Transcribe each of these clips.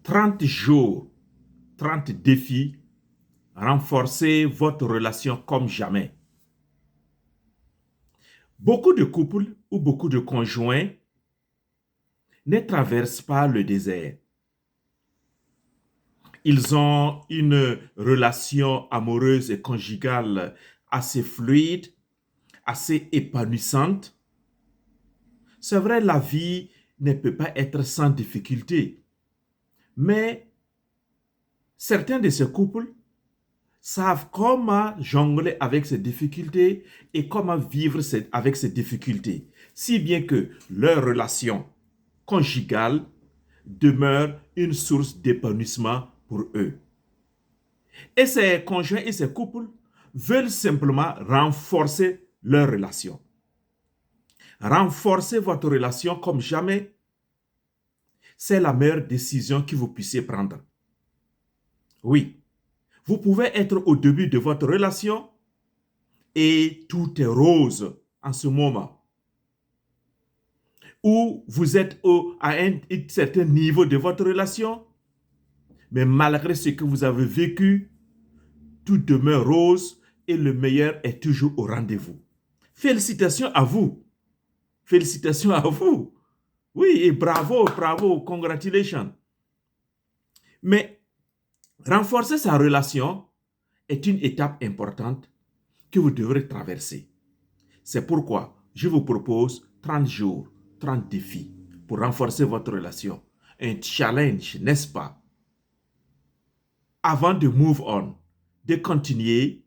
30 jours, 30 défis, renforcez votre relation comme jamais. Beaucoup de couples ou beaucoup de conjoints ne traversent pas le désert. Ils ont une relation amoureuse et conjugale assez fluide, assez épanouissante. C'est vrai, la vie ne peut pas être sans difficulté, mais certains de ces couples savent comment jongler avec ces difficultés et comment vivre avec ces difficultés, si bien que leur relation conjugale demeure une source d'épanouissement pour eux. Et ces conjoints et ces couples veulent simplement renforcer leur relation. Renforcer votre relation comme jamais, c'est la meilleure décision que vous puissiez prendre. Oui, vous pouvez être au début de votre relation et tout est rose en ce moment. Ou vous êtes à un certain niveau de votre relation, mais malgré ce que vous avez vécu, tout demeure rose et le meilleur est toujours au rendez-vous. Félicitations à vous. Félicitations à vous. Oui, et bravo, bravo, congratulations. Mais renforcer sa relation est une étape importante que vous devrez traverser. C'est pourquoi je vous propose 30 jours, 30 défis pour renforcer votre relation. Un challenge, n'est-ce pas? Avant de move on, de continuer,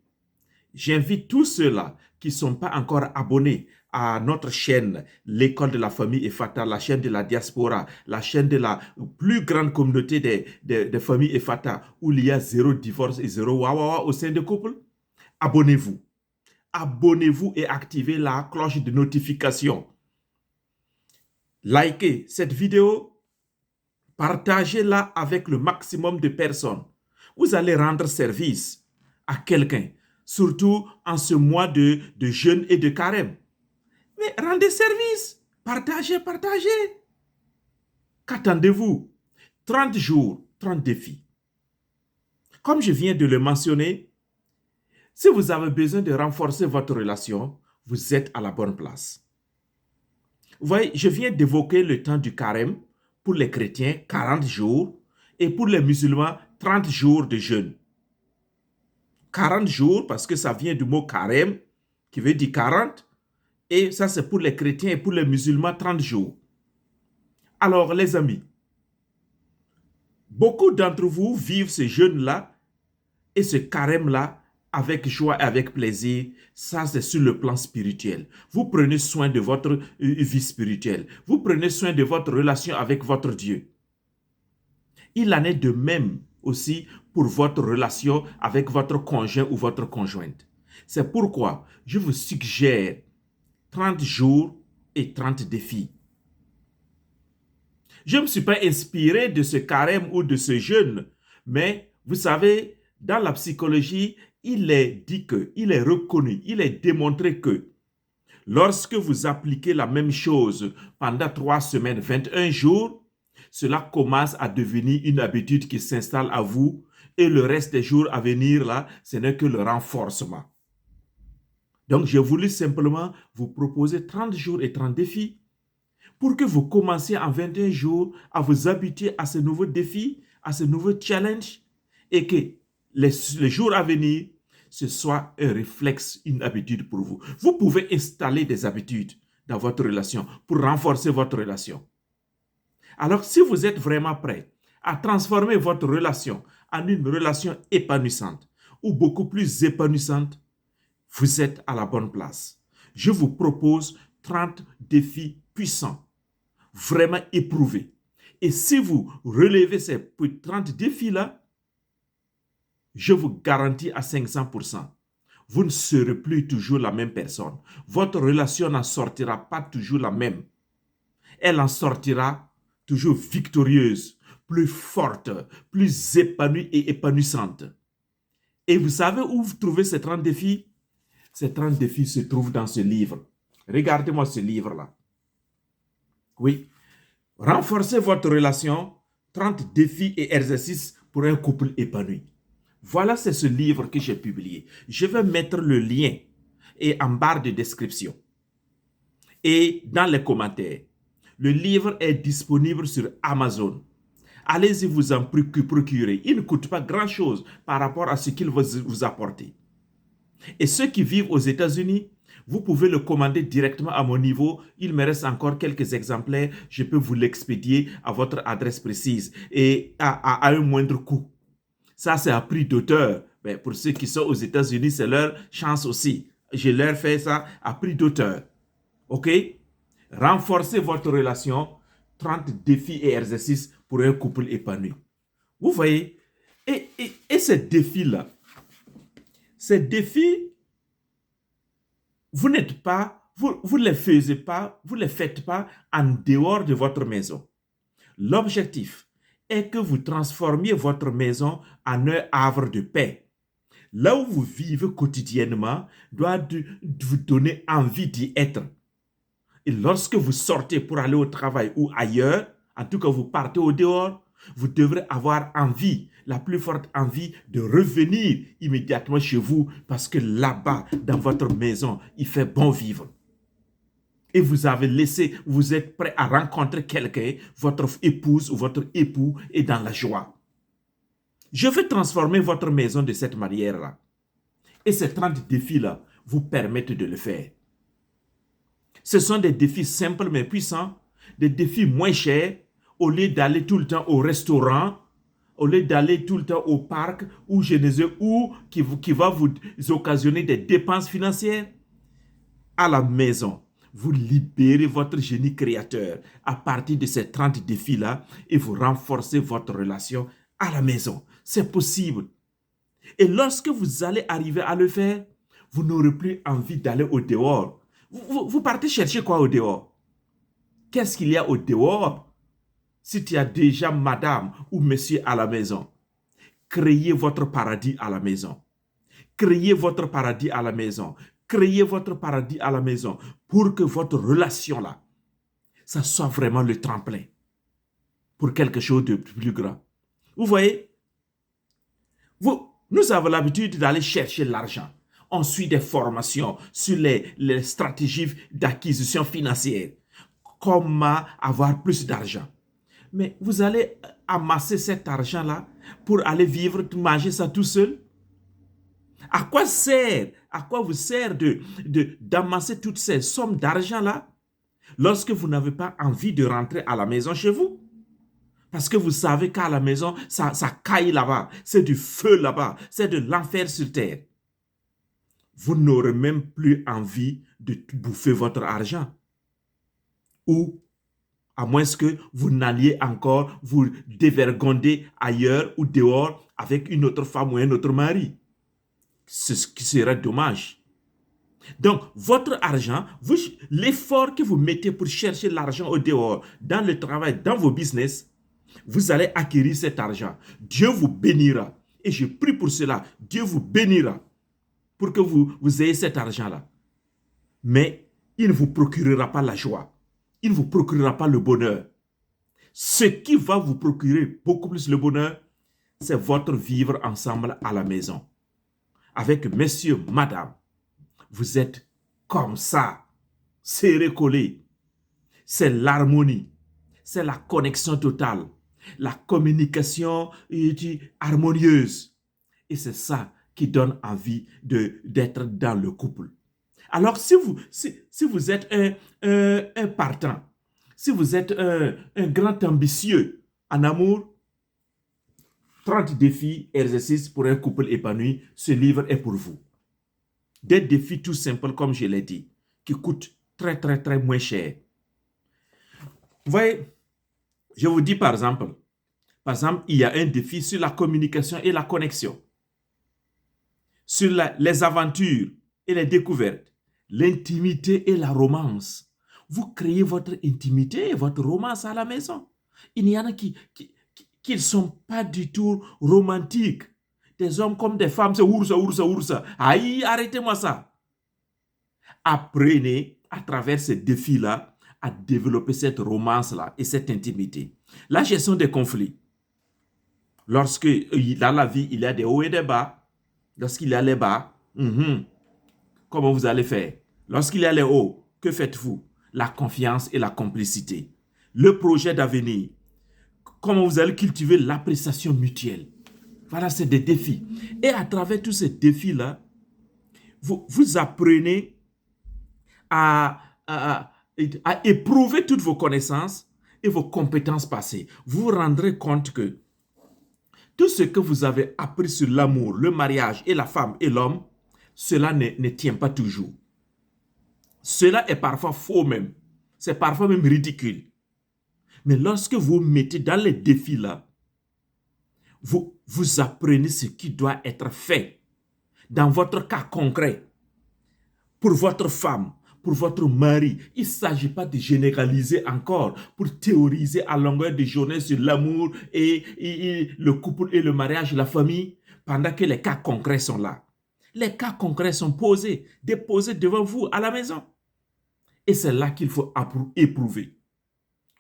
j'invite tous ceux-là qui ne sont pas encore abonnés à notre chaîne, l'école de la famille Efata, la chaîne de la diaspora, la chaîne de la plus grande communauté des familles Efata, où il y a zéro divorce et zéro wawawa au sein du couple. Abonnez-vous. Abonnez-vous et activez la cloche de notification. Likez cette vidéo, partagez-la avec le maximum de personnes. Vous allez rendre service à quelqu'un, surtout en ce mois de jeûne et de carême. Mais rendez service, partagez, partagez. Qu'attendez-vous? 30 jours, 30 défis. Comme je viens de le mentionner, si vous avez besoin de renforcer votre relation, vous êtes à la bonne place. Vous voyez, je viens d'évoquer le temps du carême pour les chrétiens, 40 jours, et pour les musulmans, 30 jours de jeûne. 40 jours, parce que ça vient du mot carême, qui veut dire 40, et ça c'est pour les chrétiens et pour les musulmans, 30 jours. Alors les amis, beaucoup d'entre vous vivent ce jeûne-là et ce carême-là avec joie et avec plaisir. Ça, c'est sur le plan spirituel. Vous prenez soin de votre vie spirituelle. Vous prenez soin de votre relation avec votre Dieu. Il en est de même aussi pour votre relation avec votre conjoint ou votre conjointe. C'est pourquoi je vous suggère 30 jours et 30 défis. Je ne me suis pas inspiré de ce carême ou de ce jeûne, mais vous savez, dans la psychologie, il est dit que, il est reconnu, il est démontré que lorsque vous appliquez la même chose pendant 3 semaines, 21 jours, cela commence à devenir une habitude qui s'installe à vous et le reste des jours à venir, là, ce n'est que le renforcement. Donc, j'ai voulu simplement vous proposer 30 jours et 30 défis pour que vous commenciez en 21 jours à vous habituer à ce nouveau défi, à ce nouveau challenge et que les jours à venir, ce soit un réflexe, une habitude pour vous. Vous pouvez installer des habitudes dans votre relation pour renforcer votre relation. Alors, si vous êtes vraiment prêt à transformer votre relation en une relation épanouissante ou beaucoup plus épanouissante, vous êtes à la bonne place. Je vous propose 30 défis puissants, vraiment éprouvés. Et si vous relevez ces 30 défis-là, je vous garantis à 500%, vous ne serez plus toujours la même personne. Votre relation n'en sortira pas toujours la même. Elle en sortira toujours victorieuse, plus forte, plus épanouie et épanouissante. Et vous savez où vous trouvez ces 30 défis? Ces 30 défis se trouvent dans ce livre. Regardez-moi ce livre-là. Oui. Renforcez votre relation 30 défis et exercices pour un couple épanoui. Voilà, c'est ce livre que j'ai publié. Je vais mettre le lien et en barre de description et dans les commentaires. Le livre est disponible sur Amazon. Allez-y vous en procurer. Il ne coûte pas grand-chose par rapport à ce qu'il va vous apporter. Et ceux qui vivent aux États-Unis, vous pouvez le commander directement à mon niveau. Il me reste encore quelques exemplaires. Je peux vous l'expédier à votre adresse précise et à un moindre coût. Ça, c'est à prix d'auteur. Mais pour ceux qui sont aux États-Unis, c'est leur chance aussi. Je leur fais ça à prix d'auteur. OK? Renforcez votre relation. 30 défis et exercices pour un couple épanoui. Vous voyez? Et ces défis-là, ces défis, vous n'êtes pas, vous les faites pas en dehors de votre maison. L'objectif est que vous transformiez votre maison en un havre de paix. Là où vous vivez quotidiennement doit vous donner envie d'y être. Et lorsque vous sortez pour aller au travail ou ailleurs, en tout cas vous partez au dehors, vous devrez avoir envie, la plus forte envie de revenir immédiatement chez vous parce que là-bas, dans votre maison, il fait bon vivre. Et vous êtes prêt à rencontrer quelqu'un, votre épouse ou votre époux est dans la joie. Je veux transformer votre maison de cette manière-là. Et ces 30 défis-là vous permettent de le faire. Ce sont des défis simples mais puissants, des défis moins chers, au lieu d'aller tout le temps au restaurant, au lieu d'aller tout le temps au parc ou je ne sais où, qui va vous occasionner des dépenses financières. À la maison, vous libérez votre génie créateur à partir de ces 30 défis-là et vous renforcez votre relation à la maison. C'est possible. Et lorsque vous allez arriver à le faire, vous n'aurez plus envie d'aller au dehors. Vous partez chercher quoi au dehors? Qu'est-ce qu'il y a au dehors? Si tu as déjà madame ou monsieur à la maison, créez votre paradis à la maison. Créez votre paradis à la maison. Créez votre paradis à la maison pour que votre relation-là, ça soit vraiment le tremplin pour quelque chose de plus grand. Vous voyez? Nous avons l'habitude d'aller chercher l'argent. On suit des formations sur les stratégies d'acquisition financière. Comment avoir plus d'argent. Mais vous allez amasser cet argent-là pour aller vivre, manger ça tout seul? À quoi vous sert d'amasser toutes ces sommes d'argent-là lorsque vous n'avez pas envie de rentrer à la maison chez vous? Parce que vous savez qu'à la maison, ça caille là-bas. C'est du feu là-bas. C'est de l'enfer sur terre. Vous n'aurez même plus envie de bouffer votre argent. Ou, à moins que vous n'alliez encore vous dévergonder ailleurs ou dehors avec une autre femme ou un autre mari. C'est ce qui serait dommage. Donc, votre argent, l'effort que vous mettez pour chercher l'argent au dehors, dans le travail, dans vos business, vous allez acquérir cet argent. Dieu vous bénira. Et je prie pour cela. Dieu vous bénira pour que vous ayez cet argent-là. Mais il ne vous procurera pas la joie. Il ne vous procurera pas le bonheur. Ce qui va vous procurer beaucoup plus le bonheur, c'est votre vivre ensemble à la maison. Avec messieurs, madame, vous êtes comme ça, serré collé. C'est l'harmonie, c'est la connexion totale, la communication harmonieuse. Et c'est ça qui donne envie d'être dans le couple. Alors, si vous êtes un partant, si vous êtes un grand ambitieux en amour, 30 défis, exercices pour un couple épanoui, ce livre est pour vous. Des défis tout simples, comme je l'ai dit, qui coûtent très, très, très moins cher. Vous voyez, je vous dis par exemple, il y a un défi sur la communication et la connexion, sur les aventures et les découvertes, l'intimité et la romance. Vous créez votre intimité et votre romance à la maison. Il y en a qui ne sont pas du tout romantiques. Des hommes comme des femmes, c'est oursa. Aïe, arrêtez-moi ça. Apprenez à travers ces défis-là à développer cette romance-là et cette intimité. La gestion des conflits. Lorsque dans la vie, il y a des hauts et des bas. Lorsqu'il y a les bas, comment vous allez faire? Lorsqu'il y a les hauts, que faites-vous? La confiance et la complicité. Le projet d'avenir. Comment vous allez cultiver l'appréciation mutuelle. Voilà, c'est des défis. Et à travers tous ces défis-là, vous apprenez à éprouver toutes vos connaissances et vos compétences passées. Vous vous rendrez compte que tout ce que vous avez appris sur l'amour, le mariage et la femme et l'homme, cela ne tient pas toujours. Cela est parfois faux même. C'est parfois même ridicule. Mais lorsque vous mettez dans les défis là, vous apprenez ce qui doit être fait dans votre cas concret. Pour votre femme, pour votre mari, il ne s'agit pas de généraliser encore pour théoriser à longueur de journée sur l'amour et le couple et le mariage, la famille, pendant que les cas concrets sont là. Les cas concrets sont posés, déposés devant vous à la maison. Et c'est là qu'il faut éprouver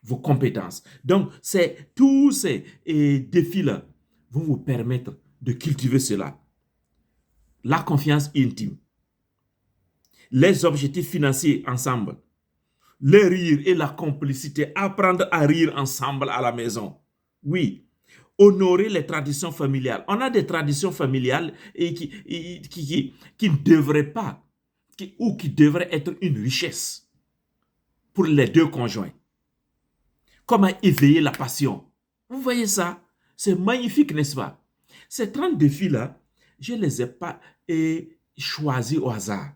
vos compétences. Donc, tous ces défis-là vont vous permettre de cultiver cela. La confiance intime. Les objectifs financiers ensemble, le rire et la complicité, apprendre à rire ensemble à la maison. Oui, honorer les traditions familiales. On a des traditions familiales et qui ne devraient pas, ou qui devraient être une richesse pour les deux conjoints. Comment éveiller la passion. Vous voyez ça? C'est magnifique, n'est-ce pas? Ces 30 défis-là, je ne les ai pas choisis au hasard.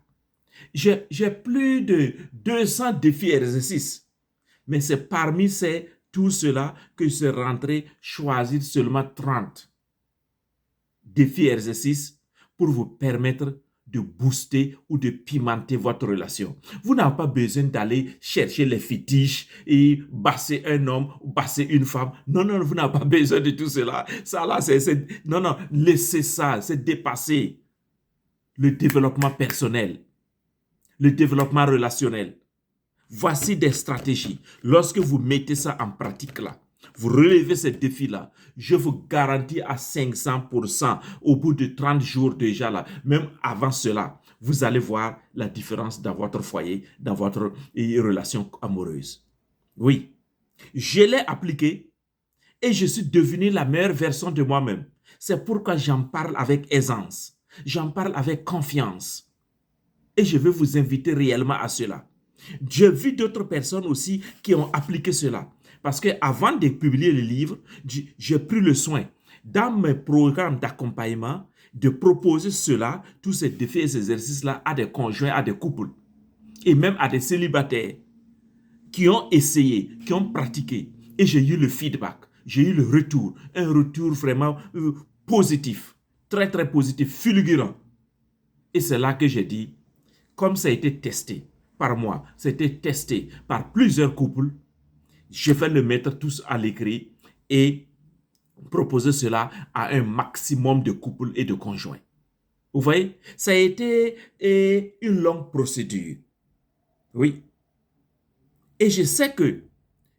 J'ai plus de 200 défis et exercices. Mais c'est parmi tout cela que je suis rentré choisir seulement 30 défis et exercices pour vous permettre de booster ou de pimenter votre relation. Vous n'avez pas besoin d'aller chercher les fétiches et basser un homme ou basser une femme. Non, non, vous n'avez pas besoin de tout cela. Ça là, non, non, laissez ça, c'est dépasser le développement personnel. Le développement relationnel. Voici des stratégies. Lorsque vous mettez ça en pratique là, vous relevez ces défis-là, je vous garantis à 500%, au bout de 30 jours déjà là, même avant cela, vous allez voir la différence dans votre foyer, dans votre relation amoureuse. Oui, je l'ai appliqué et je suis devenu la meilleure version de moi-même. C'est pourquoi j'en parle avec aisance, j'en parle avec confiance. Et je veux vous inviter réellement à cela. J'ai vu d'autres personnes aussi qui ont appliqué cela. Parce qu'avant de publier le livre, j'ai pris le soin, dans mes programmes d'accompagnement, de proposer cela, tous ces défis et ces exercices-là, à des conjoints, à des couples. Et même à des célibataires qui ont essayé, qui ont pratiqué. Et j'ai eu le feedback, j'ai eu le retour. Un retour vraiment positif, très très positif, fulgurant. Et c'est là que j'ai dit, comme ça a été testé par moi, c'était testé par plusieurs couples, je vais le mettre tous à l'écrit et proposer cela à un maximum de couples et de conjoints. Vous voyez, ça a été une longue procédure. Oui. Et je sais que,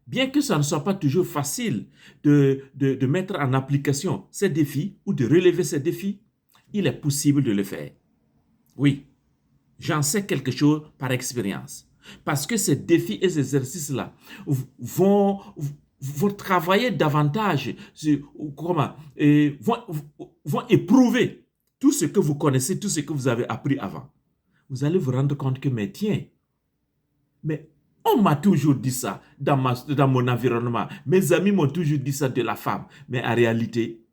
bien que ça ne soit pas toujours facile de mettre en application ces défis ou de relever ces défis, il est possible de le faire. Oui. J'en sais quelque chose par expérience. Parce que ces défis et ces exercices-là vont travailler davantage, vont éprouver tout ce que vous connaissez, tout ce que vous avez appris avant. Vous allez vous rendre compte que, mais tiens, mais on m'a toujours dit ça dans mon environnement. Mes amis m'ont toujours dit ça de la femme. Mais en réalité,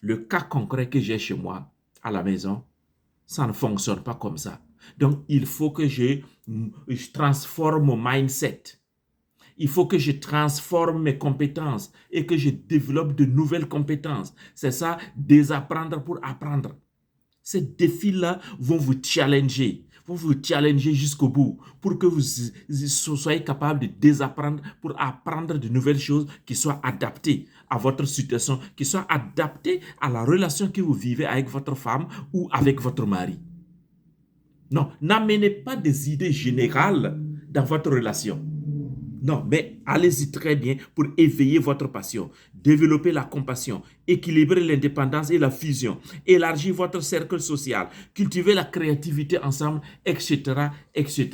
le cas concret que j'ai chez moi, à la maison, ça ne fonctionne pas comme ça. Donc, il faut que je transforme mon mindset. Il faut que je transforme mes compétences et que je développe de nouvelles compétences. C'est ça, désapprendre pour apprendre. Ces défis-là vont vous challenger jusqu'au bout pour que vous soyez capable de désapprendre pour apprendre de nouvelles choses qui soient adaptées à votre situation, qui soient adaptées à la relation que vous vivez avec votre femme ou avec votre mari. Non, n'amenez pas des idées générales dans votre relation. Non, mais allez-y très bien pour éveiller votre passion, développer la compassion, équilibrer l'indépendance et la fusion, élargir votre cercle social, cultiver la créativité ensemble, etc., etc.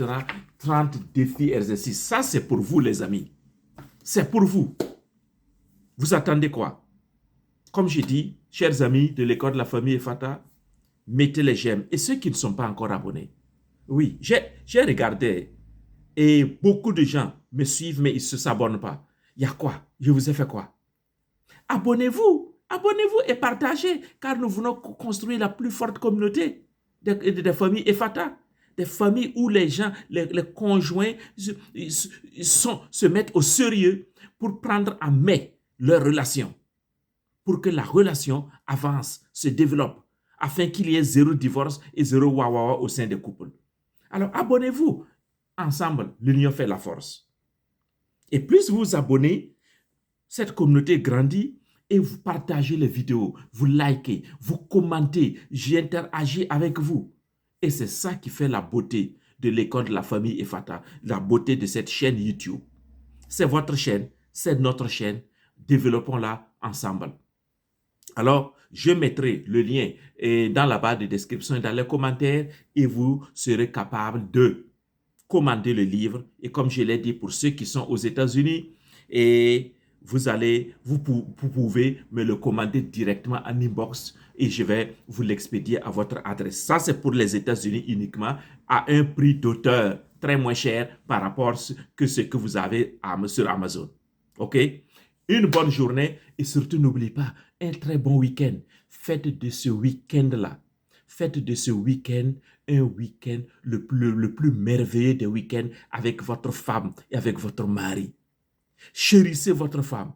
30 défis, exercices. Ça, c'est pour vous, les amis. C'est pour vous. Vous attendez quoi? Comme j'ai dit, chers amis de l'école de la famille Efata, mettez les j'aime. Et ceux qui ne sont pas encore abonnés, oui, j'ai regardé et beaucoup de gens me suivent, mais ils ne s'abonnent pas. Il y a quoi? Je vous ai fait quoi? Abonnez-vous, abonnez-vous et partagez, car nous voulons construire la plus forte communauté des familles Efata, des familles où les gens, les conjoints se mettent au sérieux pour prendre en main leur relation, pour que la relation avance, se développe, afin qu'il y ait zéro divorce et zéro wawawa au sein des couples. Alors abonnez-vous. Ensemble, l'union fait la force. Et plus vous vous abonnez, cette communauté grandit et vous partagez les vidéos, vous likez, vous commentez, j'interagis avec vous. Et c'est ça qui fait la beauté de l'école de la famille Efata, la beauté de cette chaîne YouTube. C'est votre chaîne, c'est notre chaîne, développons-la ensemble. Alors, je mettrai le lien dans la barre de description et dans les commentaires et vous serez capable de commander le livre. Et comme je l'ai dit, pour ceux qui sont aux États-Unis, et vous pouvez me le commander directement en inbox et je vais vous l'expédier à votre adresse. Ça, c'est pour les États-Unis uniquement à un prix d'auteur très moins cher par rapport que ce que vous avez sur Amazon. OK? Une bonne journée et surtout n'oubliez pas, un très bon week-end. Faites de ce week-end-là, faites de ce week-end un week-end le plus merveilleux des week-ends avec votre femme et avec votre mari. Chérissez votre femme,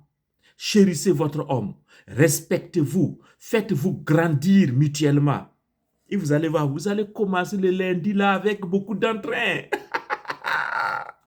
chérissez votre homme, respectez-vous, faites-vous grandir mutuellement. Et vous allez voir, vous allez commencer le lundi là avec beaucoup d'entrain.